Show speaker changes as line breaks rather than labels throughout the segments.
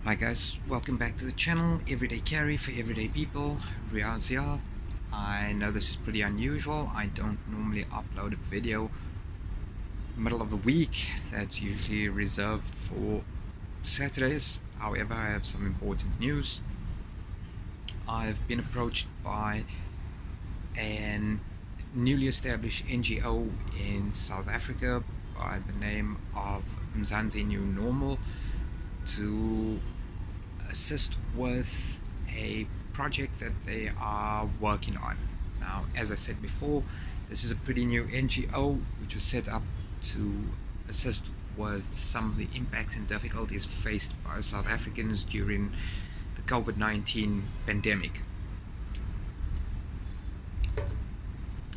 Hi guys, welcome back to the channel, Everyday Carry for Everyday People, Riaz here. I know this is pretty unusual. I don't normally upload a video middle of the week. That's usually reserved for Saturdays. However, I have some important news. I've been approached by an newly established NGO in South Africa by the name of Mzansi New Normal to assist with a project that they are working on. Now, as I said before, this is a pretty new NGO which was set up to assist with some of the impacts and difficulties faced by South Africans during the COVID-19 pandemic.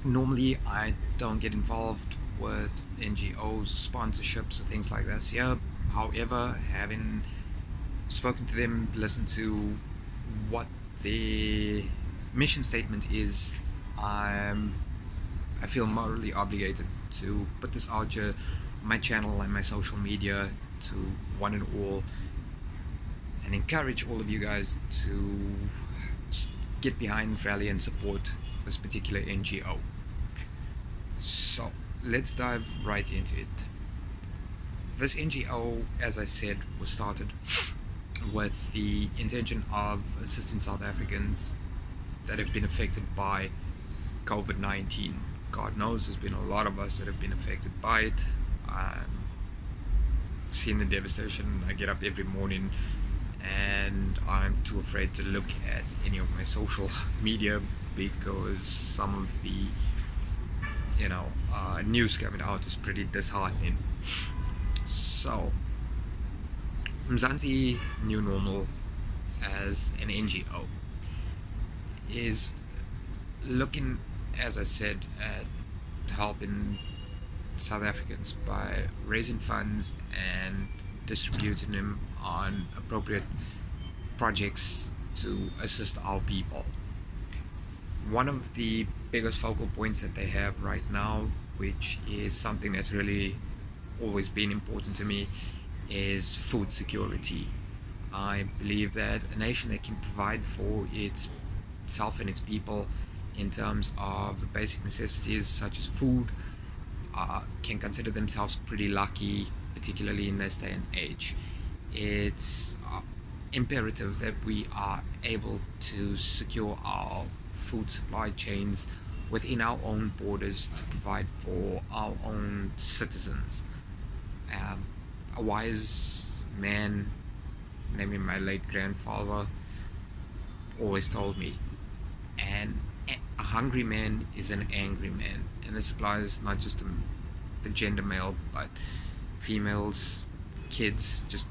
Normally, I don't get involved with NGOs, sponsorships, or things like this. Yeah, however, having spoken to them, listened to what their mission statement is, I feel morally obligated to put this out here on my channel and my social media to one and all, and encourage all of you guys to get behind, rally and support this particular NGO. So let's dive right into it. This NGO, as I said, was started with the intention of assisting South Africans that have been affected by COVID-19. God knows there's been a lot of us that have been affected by it. Seeing the devastation, I get up every morning and I'm too afraid to look at any of my social media because some of the news coming out is pretty disheartening. So Mzansi New Normal, as an NGO, is looking, as I said, at helping South Africans by raising funds and distributing them on appropriate projects to assist our people. One of the biggest focal points that they have right now, which is something that's really always been important to me, is food security. I believe that a nation that can provide for itself and its people in terms of the basic necessities such as food can consider themselves pretty lucky, particularly in this day and age. It's imperative that we are able to secure our food supply chains within our own borders to provide for our own citizens. A wise man, namely my late grandfather, always told me, and a hungry man is an angry man, and this applies not just to the gender male, but females, kids, just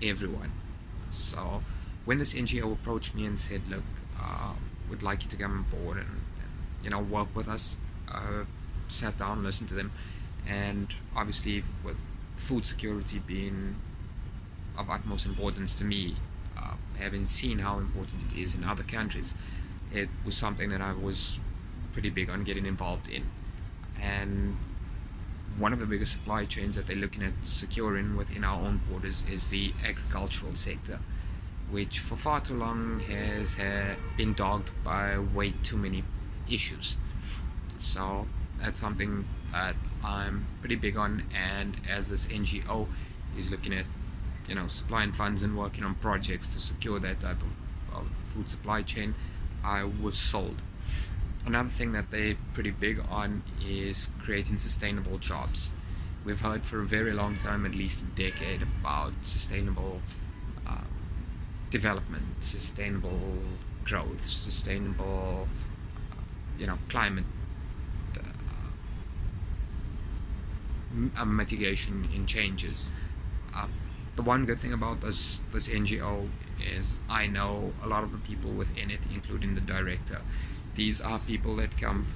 everyone. So when this NGO approached me and said, look, would like you to come on board and work with us, sat down, listened to them, and obviously with food security being of utmost importance to me, having seen how important it is in other countries, it was something that I was pretty big on getting involved in. And one of the biggest supply chains that they're looking at securing within our own borders is the agricultural sector, which for far too long has been dogged by way too many issues. So that's something that I'm pretty big on, and as this NGO is looking at supplying funds and working on projects to secure that type of food supply chain, I was sold. Another thing that they're pretty big on is creating sustainable jobs. We've heard for a very long time, at least a decade, about sustainable development, sustainable growth, sustainable climate mitigation in changes. The one good thing about this NGO is I know a lot of the people within it, including the director. These are people that come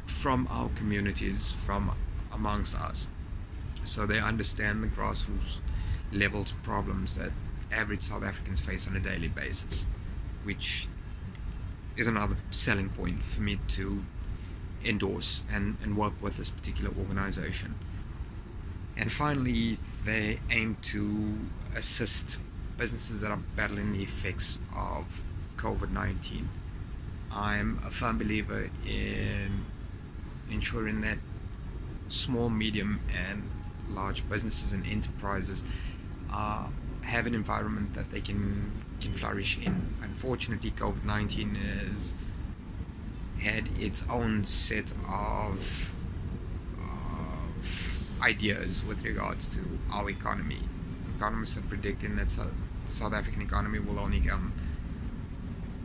from our communities, from amongst us, so they understand the grassroots level problems that average South Africans face on a daily basis, which is another selling point for me to endorse and work with this particular organization. And finally, they aim to assist businesses that are battling the effects of COVID-19. I'm a firm believer in ensuring that small, medium and large businesses and enterprises have an environment that they can flourish in. Unfortunately, COVID-19 has had its own set of ideas with regards to our economy. Economists are predicting that South African economy will only come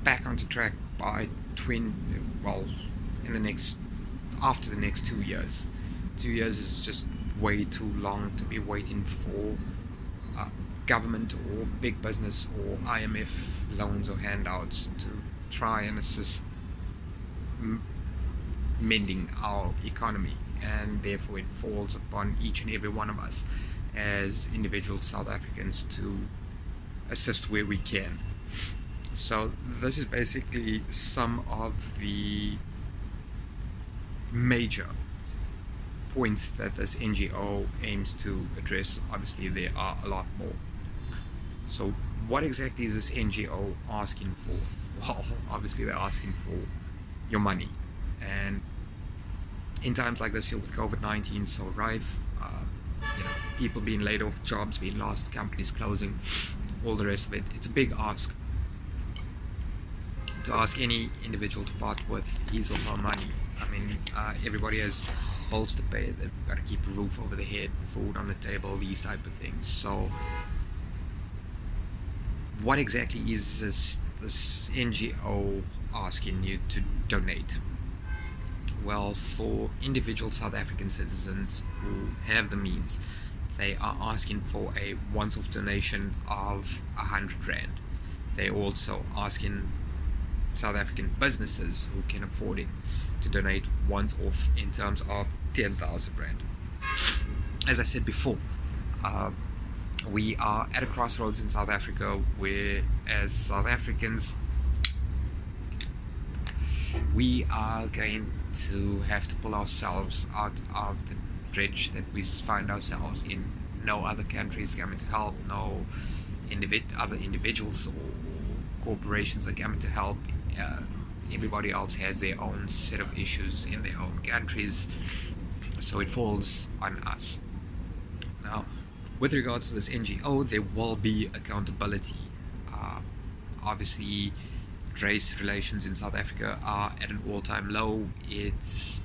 back onto track by after the next 2 years. 2 years is just way too long to be waiting for government or big business or IMF loans or handouts to try and assist mending our economy, and therefore it falls upon each and every one of us as individual South Africans to assist where we can. So this is basically some of the major points that this NGO aims to address. Obviously there are a lot more. So what exactly is this NGO asking for? Well, obviously they're asking for your money, and in times like this here with COVID-19 so rife, people being laid off, jobs being lost, companies closing, all the rest of it, it's a big ask to ask any individual to part with his or her money. I mean, everybody has bills to pay, they've got to keep a roof over their head, food on the table, these type of things. So what exactly is this NGO asking you to donate? Well, for individual South African citizens who have the means, they are asking for a once-off donation of 100 Rand. They're also asking South African businesses who can afford it to donate once off in terms of 10,000 Rand. As I said before, we are at a crossroads in South Africa where, as South Africans, we are going to have to pull ourselves out of the dredge that we find ourselves in. No other country is coming to help, no other individuals or corporations are coming to help. Everybody else has their own set of issues in their own countries, so it falls on us. Now, with regards to this NGO, there will be accountability. Obviously, race relations in South Africa are at an all-time low. It's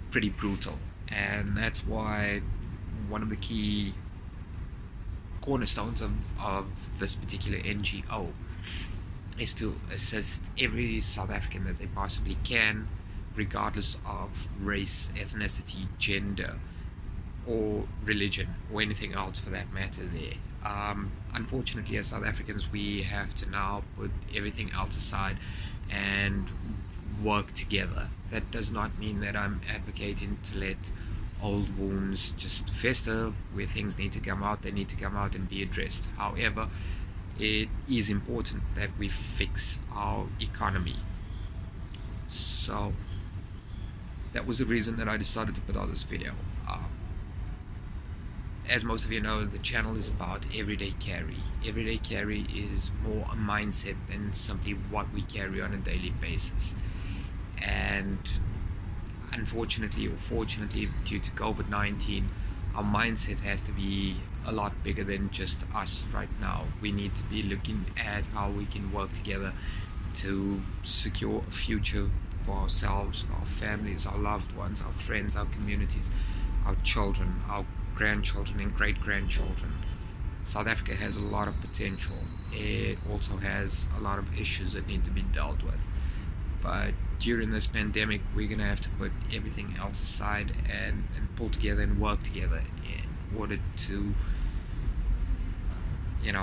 pretty brutal, and that's why one of the key cornerstones of this particular NGO is to assist every South African that they possibly can, regardless of race, ethnicity, gender, or religion, or anything else for that matter there. Unfortunately, as South Africans, we have to now put everything else aside and work together. That does not mean that I'm advocating to let old wounds just fester. Where things need to come out, they need to come out and be addressed. However, it is important that we fix our economy. So that was the reason that I decided to put out this video. As most of you know, the channel is about everyday carry. Everyday carry is more a mindset than simply what we carry on a daily basis. And unfortunately or fortunately, due to COVID-19, our mindset has to be a lot bigger than just us right now. We need to be looking at how we can work together to secure a future for ourselves, for our families, our loved ones, our friends, our communities, our children, our grandchildren and great-grandchildren. South Africa has a lot of potential. It also has a lot of issues that need to be dealt with. But during this pandemic, we're going to have to put everything else aside and pull together and work together in order to,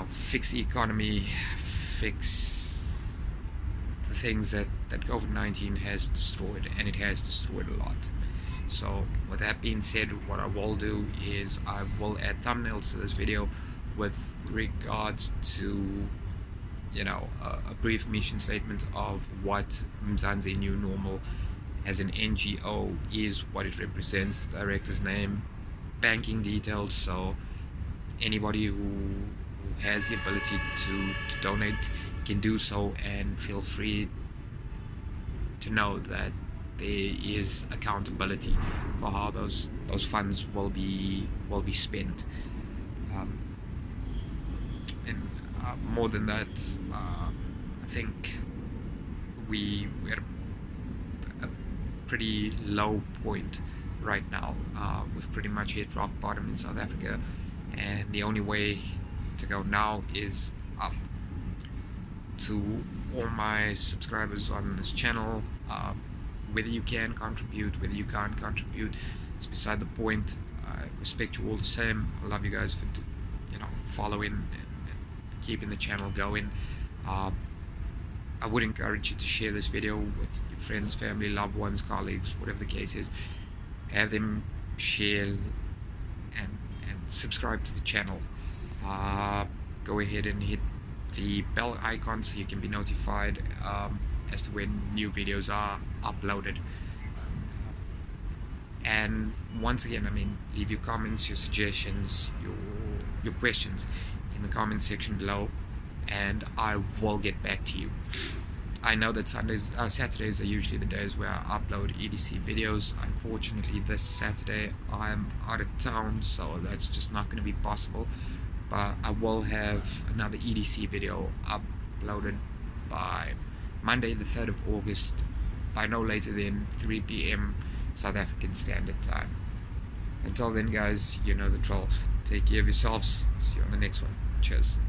fix the economy, fix the things that COVID-19 has destroyed, and it has destroyed a lot. So with that being said, what I will do is I will add thumbnails to this video with regards to a brief mission statement of what Mzansi New Normal as an NGO is, what it represents, the director's name, banking details. So anybody who has the ability to donate can do so, and feel free to know that there is accountability for how those funds will be spent. And more than that, I think we're at a pretty low point right now. We've pretty much hit rock bottom in South Africa, and the only way to go now is up. To all my subscribers on this channel, whether you can contribute, whether you can't contribute, it's beside the point. I respect you all the same. I love you guys for following and keeping the channel going. I would encourage you to share this video with your friends, family, loved ones, colleagues, whatever the case is. Have them share and subscribe to the channel. Go ahead and hit the bell icon so you can be notified as to when new videos are uploaded. And once again, leave your comments, your suggestions, your questions in the comment section below, and I will get back to you. I know that Saturdays are usually the days where I upload EDC videos. Unfortunately, this Saturday I'm out of town, so that's just not going to be possible. But I will have another EDC video uploaded by Monday the 3rd of August, by no later than 3 PM South African Standard Time. Until then guys, you know the drill. Take care of yourselves. See you on the next one. Cheers.